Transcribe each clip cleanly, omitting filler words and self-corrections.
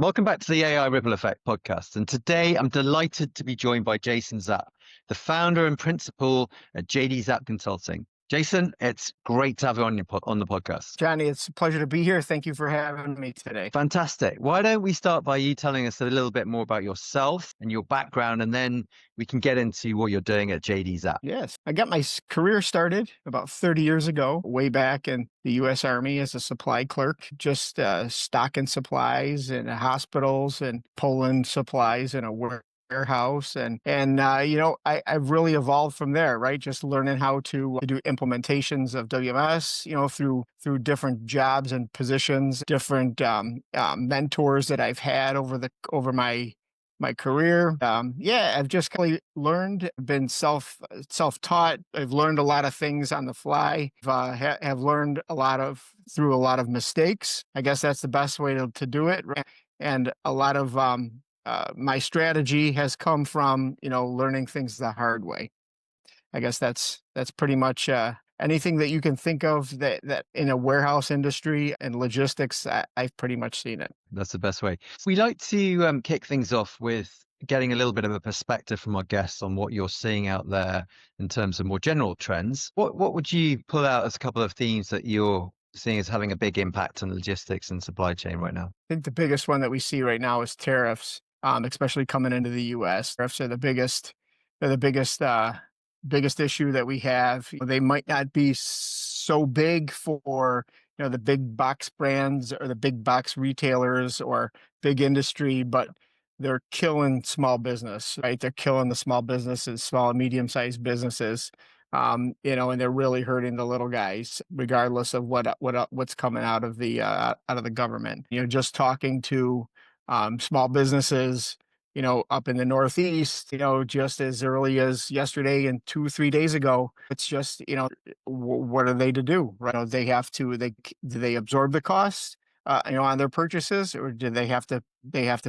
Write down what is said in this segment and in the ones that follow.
Welcome back to the AI Ripple Effect podcast. And today I'm delighted to be joined by Jason Zapp, the founder and principal at JD Zapp Consulting. Jason, it's great to have you on the podcast. Jonny, it's a pleasure to be here. Thank you for having me today. Fantastic. Why don't we start by you telling us a little bit more about yourself and your background, and then we can get into what you're doing at JD Zapp. Yes. I got my career started about 30 years ago, way back in the U.S. Army as a supply clerk, just stocking supplies in hospitals and pulling supplies in a warehouse. I've really evolved from there, right? Just learning how to do implementations of WMS, through different jobs and positions, different mentors that I've had over my career. I've just kind of learned, been self-taught. I've learned a lot of things on the fly. Have learned through a lot of mistakes. I guess that's the best way to do it. Right? And a lot of my strategy has come from, learning things the hard way. I guess that's pretty much anything that you can think of that in a warehouse industry and logistics, I've pretty much seen it. That's the best way. We like to kick things off with getting a little bit of a perspective from our guests on what you're seeing out there in terms of more general trends. What would you pull out as a couple of themes that you're seeing as having a big impact on logistics and supply chain right now? I think the biggest one that we see right now is tariffs, especially coming into the U.S. Tariffs are the biggest. They're the biggest issue that we have. They might not be so big for the big box brands or the big box retailers or big industry, but they're killing small business, right? They're killing the small businesses, small and medium-sized businesses, and they're really hurting the little guys, regardless of what's coming out of the government. Just talking to small businesses, up in the Northeast, just as early as yesterday and 2-3 days ago, it's just, what are they to do? Right? Do they absorb the cost, on their purchases, or do they have to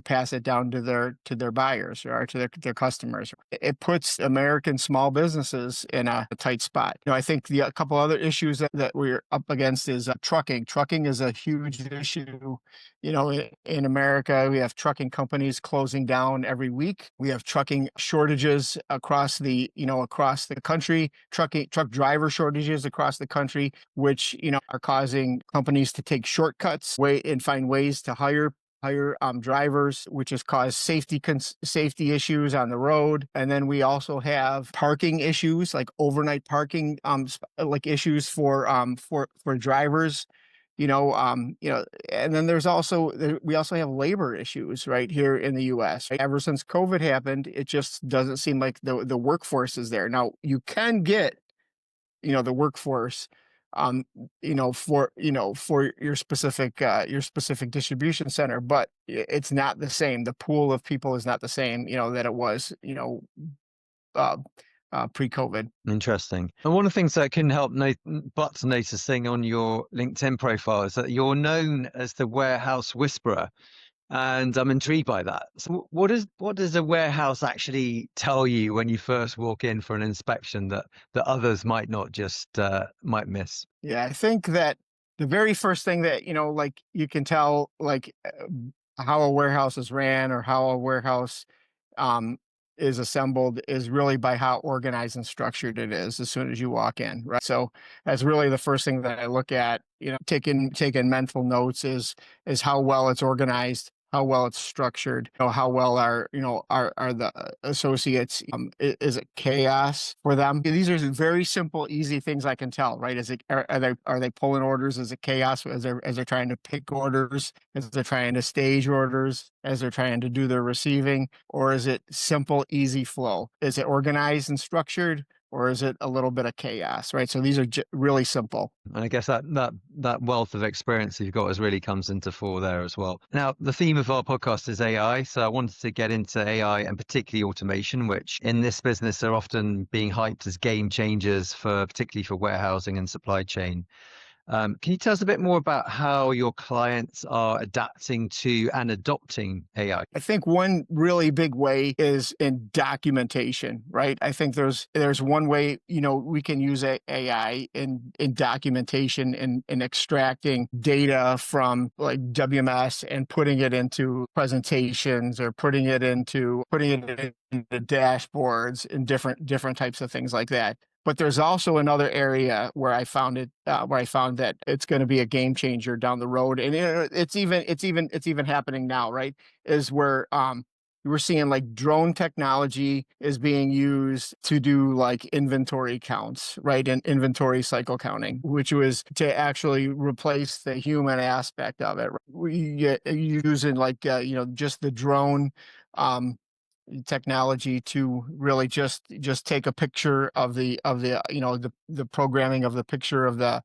pass it down to their buyers or to their customers? It puts American small businesses in a tight spot. I think a couple other issues that we're up against is trucking. Trucking is a huge issue. In America, we have trucking companies closing down every week. We have trucking shortages across the country, truck driver shortages across the country, which, are causing companies to take shortcuts and find ways to hire drivers, which has caused safety issues on the road. And then we also have parking issues, like overnight parking, like issues for drivers. And then we also have labor issues right here in the U.S. Right? Ever since COVID happened, it just doesn't seem like the workforce is there. Now you can get, the workforce, for your specific distribution center, but it's not the same. The pool of people is not the same, that it was, pre-COVID. Interesting. And one of the things that can help noticing on your LinkedIn profile is that you're known as the warehouse whisperer. And I'm intrigued by that. So what does a warehouse actually tell you when you first walk in for an inspection that others might not just might miss? Yeah, I think that the very first thing that, you can tell, how a warehouse is ran or how a warehouse is assembled is really by how organized and structured it is as soon as you walk in, right? So that's really the first thing that I look at, taking mental notes is how well it's organized, how well it's structured, how well are the associates, is it chaos for them? These are very simple, easy things I can tell, right? Are they pulling orders? Is it chaos as they're trying to pick orders, as they're trying to stage orders, as they're trying to do their receiving, or is it simple, easy flow? Is it organized and structured, or is it a little bit of chaos, right? So these are really simple. And I guess that wealth of experience you've got really comes into fore there as well. Now, the theme of our podcast is AI. So I wanted to get into AI and particularly automation, which in this business are often being hyped as game changers particularly for warehousing and supply chain. Can you tell us a bit more about how your clients are adapting to and adopting AI? I think one really big way is in documentation, right? I think there's one way, we can use AI in documentation in extracting data from like WMS and putting it into presentations or putting it into dashboards and different types of things like that. But there's also another area where I found that it's going to be a game changer down the road, and it's even happening now, right? Is where we're seeing like drone technology is being used to do like inventory counts, right? And inventory cycle counting, which was to actually replace the human aspect of it. We using like just the drone technology to really just take a picture of the programming of the picture of the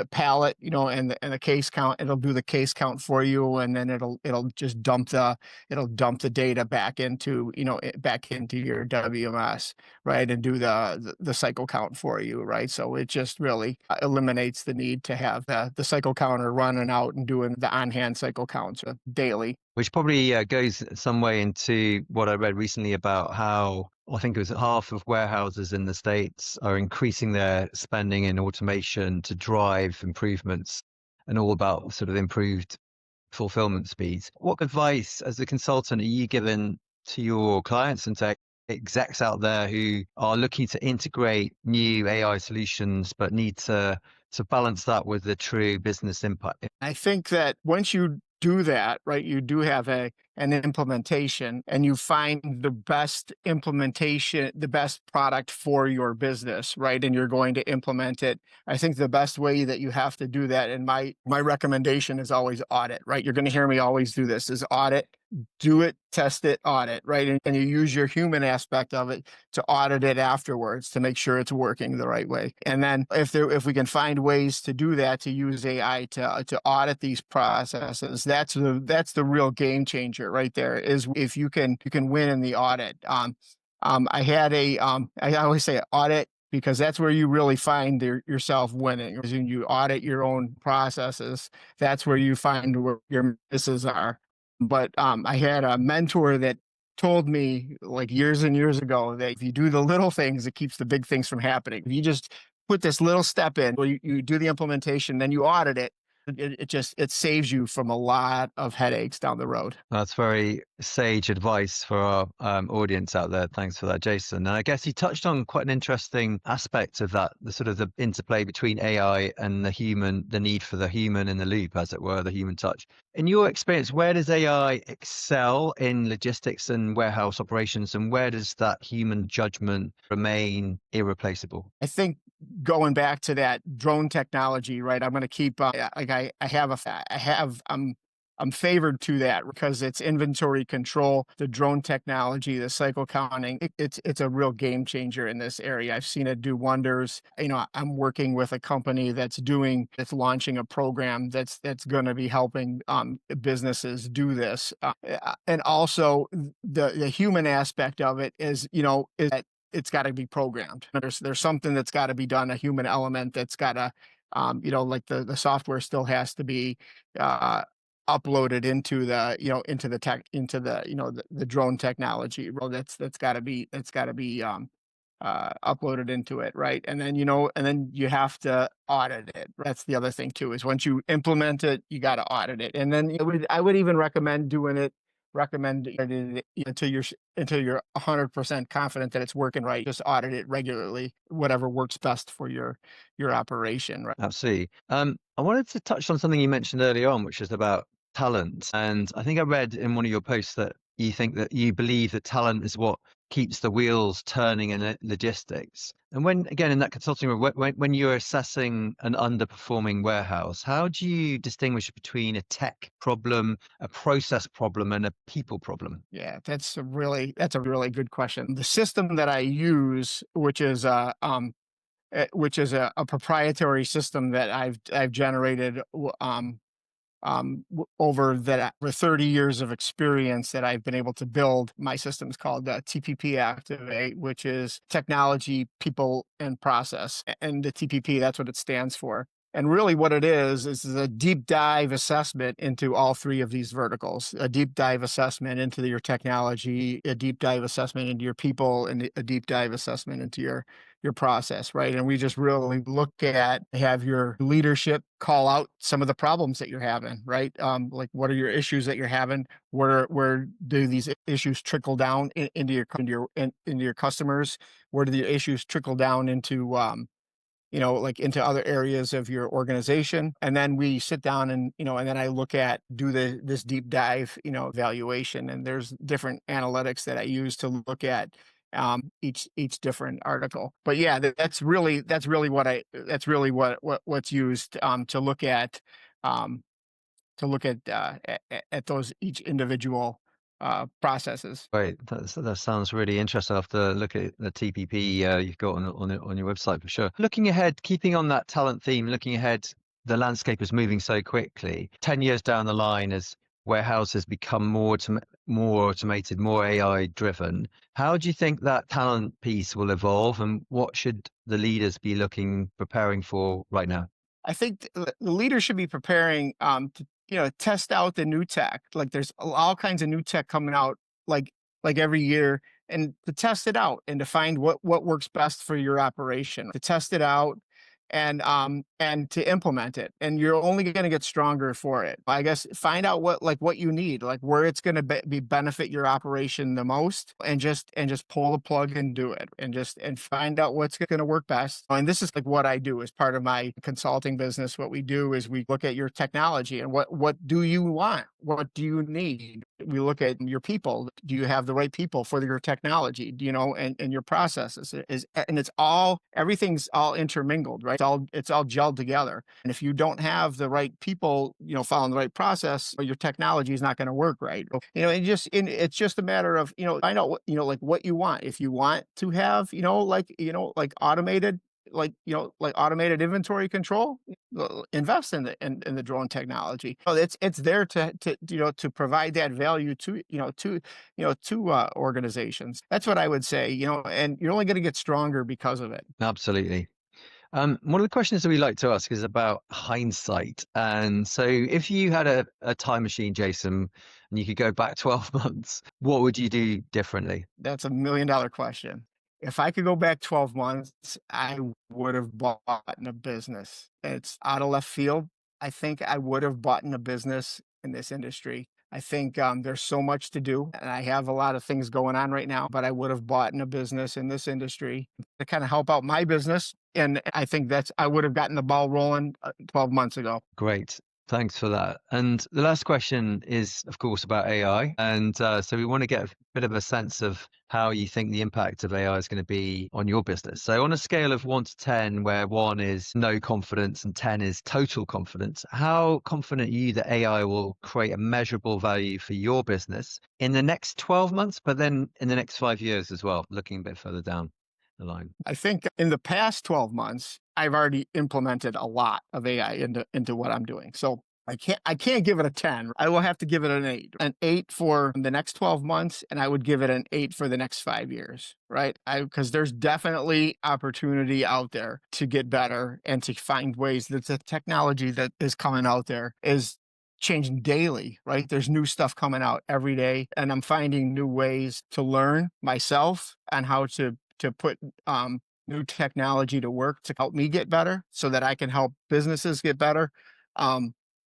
palette, and the case count. It'll do the case count for you, and then it'll just it'll dump the data back into your WMS, right, and do the cycle count for you, right. So it just really eliminates the need to have the cycle counter running out and doing the on hand cycle counts daily. Which probably goes some way into what I read recently about how I think it was half of warehouses in the States are increasing their spending in automation to drive improvements and all about sort of improved fulfillment speeds. What advice as a consultant are you giving to your clients and to execs out there who are looking to integrate new AI solutions but need to balance that with the true business impact? I think that once you do that, right, you do have an implementation and you find the best implementation, the best product for your business, right, and you're going to implement it. I think the best way that you have to do that, and my recommendation is always audit, right? You're going to hear me always do this, is audit, do it, test it, audit, right? And you use your human aspect of it to audit it afterwards to make sure it's working the right way. And then if we can find ways to do that, to use AI to audit these processes, that's the real game changer right there. Is if you can win in the audit. I always say audit, because that's where you really find yourself winning. When you audit your own processes, that's where you find where your misses are. But I had a mentor that told me like years and years ago that if you do the little things, it keeps the big things from happening. If you just put this little step in, where you do the implementation, then you audit it, it saves you from a lot of headaches down the road. That's very sage advice for our audience out there. Thanks for that, Jason. And I guess you touched on quite an interesting aspect of that, the sort of the interplay between AI and the human, the need for the human in the loop, as it were, the human touch. In your experience, where does AI excel in logistics and warehouse operations, and where does that human judgment remain irreplaceable? I think going back to that drone technology, right? I'm going to keep like I'm favored to that because it's inventory control, the drone technology, the cycle counting. It's a real game changer in this area. I've seen it do wonders. I'm working with a company that's launching a program that's going to be helping businesses do this. And also the human aspect of it is that it's got to be programmed. There's something that's got to be done, a human element that's got to, like the software still has to be uploaded into the drone technology. Well, that's got to be uploaded into it, right? And then you have to audit it. That's the other thing too, is once you implement it, you got to audit it. And then I would even recommend it until you're 100% confident that it's working right. Just audit it regularly, whatever works best for your operation, right? Absolutely. I wanted to touch on something you mentioned earlier on, which is about talent. And I think I read in one of your posts that you believe that talent is what keeps the wheels turning in logistics. And when, again, in that consulting room, when you're assessing an underperforming warehouse, how do you distinguish between a tech problem, a process problem, and a people problem? Yeah, that's a really good question. The system that I use, which is a proprietary system that I've generated, over 30 years of experience that I've been able to build. My system is called TPP Activate, which is technology, people, and process. And the TPP, that's what it stands for. And really what it is a deep dive assessment into all three of these verticals, a deep dive assessment into your technology, a deep dive assessment into your people, and a deep dive assessment into your process, right? And we just really look at, have your leadership call out some of the problems that you're having, right? Like, what are your issues that you're having? Where do these issues trickle down into your customers? Where do the issues trickle down into like into other areas of your organization? And then we sit down and, and then I do this deep dive, evaluation. And there's different analytics that I use to look at each different article. But yeah, what's used um, to look at those each individual processes. Right, that sounds really interesting. I'll have to look at the TPP you've got on your website for sure. Looking ahead, keeping on that talent theme, looking ahead, the landscape is moving so quickly. 10 years down the line, as warehouses become more automated, more AI driven, how do you think that talent piece will evolve, and what should the leaders be preparing for right now? I think the leaders should be preparing to test out the new tech. Like, there's all kinds of new tech coming out, like every year, and to test it out and to find what works best for your operation. To test it out and to implement it, and you're only going to get stronger for it. I guess find out what you need, like where it's going to be benefit your operation the most, and just pull the plug and do it, and find out what's going to work best. And this is like what I do as part of my consulting business. What we do is we look at your technology and what do you want, what do you need. We look at your people. Do you have the right people for your technology? And your processes and everything's all intermingled, right? It's all gelled together. And if you don't have the right people, following the right process, your technology is not going to work right. It's just a matter of, find out like what you want. If you want to have, like automated, like automated inventory control, invest in the drone technology. It's there to provide that value to organizations. That's what I would say. And you're only going to get stronger because of it. Absolutely. One of the questions that we like to ask is about hindsight. And so if you had a time machine, Jason, and you could go back 12 months, what would you do differently? That's $1 million question. If I could go back 12 months, I would have bought in a business. It's out of left field. I think I would have bought in a business in this industry. I think there's so much to do, and I have a lot of things going on right now, but I would have bought in a business in this industry to kind of help out my business. And I think I would have gotten the ball rolling 12 months ago. Great. Thanks for that. And the last question is, of course, about AI. And so we want to get a bit of a sense of how you think the impact of AI is going to be on your business. So on a scale of 1 to 10, where 1 is no confidence and 10 is total confidence, how confident are you that AI will create a measurable value for your business in the next 12 months, but then in the next 5 years as well, looking a bit further down the line? I think in the past 12 months, I've already implemented a lot of AI into what I'm doing. So I can't give it a 10. I will have to give it an 8. An 8 for the next 12 months, and I would give it an 8 for the next 5 years, right? Because there's definitely opportunity out there to get better and to find ways that the technology that is coming out there is changing daily, right? There's new stuff coming out every day, and I'm finding new ways to learn myself and how to put new technology to work to help me get better so that I can help businesses get better.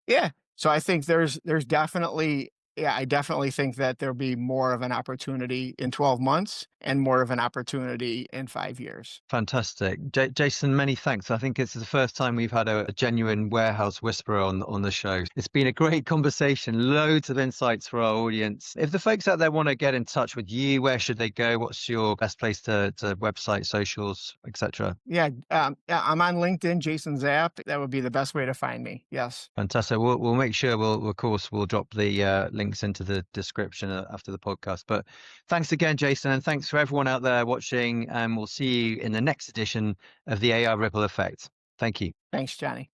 Yeah. So I think there's definitely, I definitely think that there'll be more of an opportunity in 12 months and more of an opportunity in 5 years. Fantastic. Jason, many thanks. I think it's the first time we've had a genuine warehouse whisperer on the show. It's been a great conversation, loads of insights for our audience. If the folks out there want to get in touch with you, where should they go? What's your best place to website, socials, etc.? Yeah, I'm on LinkedIn, Jason Zapp. That would be the best way to find me. Yes. Fantastic. We'll make sure of course we'll drop the links into the description after the podcast. But thanks again, Jason, and thanks for everyone out there watching. And we'll see you in the next edition of the AI Ripple Effect. Thank you. Thanks, Jonny.